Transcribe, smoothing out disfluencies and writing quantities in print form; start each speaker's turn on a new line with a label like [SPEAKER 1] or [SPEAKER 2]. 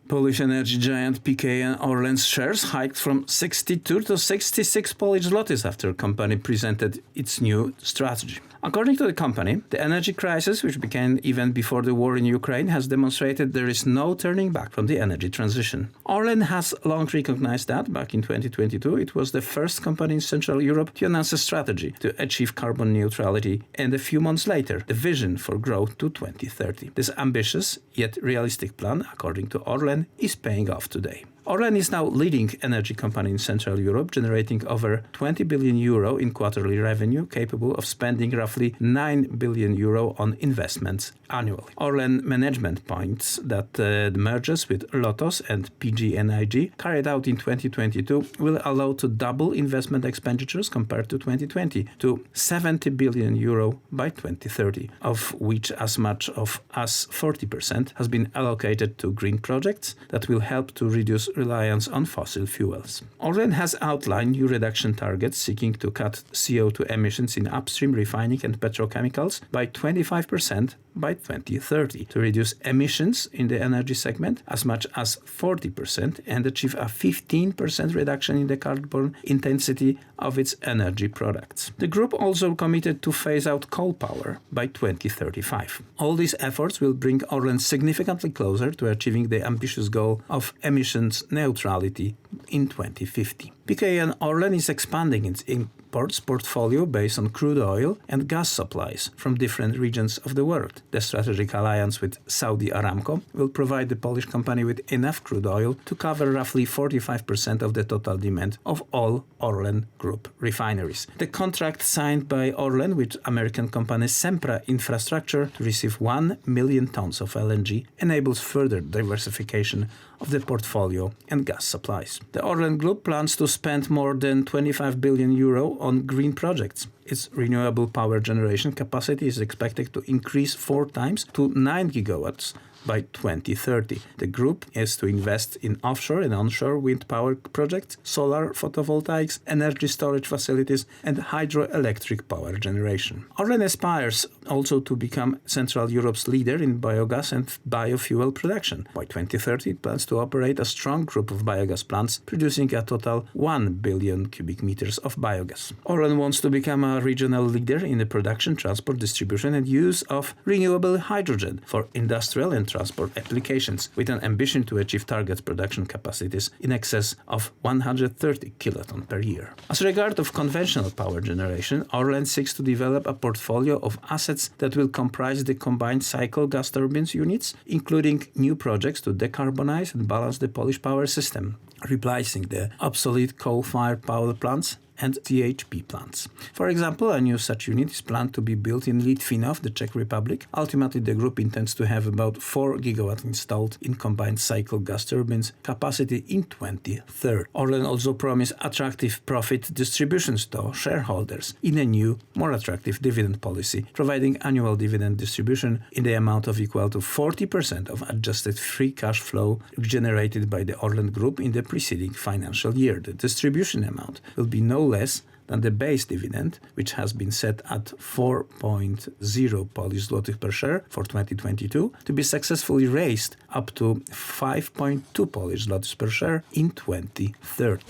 [SPEAKER 1] Polish energy giant PKN Orlen's shares hiked from 62 to 66 Polish zlotys after the company presented its new strategy. According to the company, the energy crisis, which began even before the war in Ukraine, has demonstrated there is no turning back from the energy transition. Orlen has long recognized that back in 2022 it was the first company in Central Europe to announce a strategy to achieve carbon neutrality, and a few months later, the vision for growth to 2030. This ambitious yet realistic plan, according to Orlen, is paying off today. Orlen is now leading energy company in Central Europe, generating over 20 billion euro in quarterly revenue, capable of spending roughly 9 billion euro on investments annually. Orlen management points that the mergers with Lotos and PGNiG carried out in 2022 will allow to double investment expenditures compared to 2020 to 70 billion euro by 2030, of which as much as 40% has been allocated to green projects that will help to reduce reliance on fossil fuels. Orlen has outlined new reduction targets seeking to cut CO2 emissions in upstream refining and petrochemicals by 25% by 2030, to reduce emissions in the energy segment as much as 40% and achieve a 15% reduction in the carbon intensity of its energy products. The group also committed to phase out coal power by 2035. All these efforts will bring Orlen significantly closer to achieving the ambitious goal of emissions neutrality in 2050. PKN Orlen is expanding its imports portfolio based on crude oil and gas supplies from different regions of the world. The strategic alliance with Saudi Aramco will provide the Polish company with enough crude oil to cover roughly 45% of the total demand of all Orlen Group refineries. The contract signed by Orlen with American company Sempra Infrastructure to receive 1 million tons of LNG enables further diversification of the portfolio and gas supplies. The Orlen Group plans to spend more than 25 billion euro on green projects. Its renewable power generation capacity is expected to increase 4 times to 9 gigawatts by 2030. The group is to invest in offshore and onshore wind power projects, solar photovoltaics, energy storage facilities, and hydroelectric power generation. Orlen aspires also to become Central Europe's leader in biogas and biofuel production. By 2030, it plans to operate a strong group of biogas plants, producing a total 1 billion cubic meters of biogas. Orlen wants to become a regional leader in the production, transport, distribution, and use of renewable hydrogen for industrial and transport applications, with an ambition to achieve target production capacities in excess of 130 kilotons per year. As regard of conventional power generation, Orlen seeks to develop a portfolio of assets that will comprise the combined cycle gas turbines units, including new projects to decarbonize and balance the Polish power system, replacing the obsolete coal-fired power plants and CHP plants. For example, a new such unit is planned to be built in Litvinov, the Czech Republic. Ultimately, the group intends to have about 4 gigawatts installed in combined cycle gas turbines capacity in 2030. Orlen also promised attractive profit distributions to shareholders in a new, more attractive dividend policy, providing annual dividend distribution in the amount of equal to 40% of adjusted free cash flow generated by the Orlen Group in the preceding financial year. The distribution amount will be no less than the base dividend, which has been set at 4.0 Polish zlotych per share for 2022, to be successfully raised up to 5.2 Polish zlotys per share in 2030.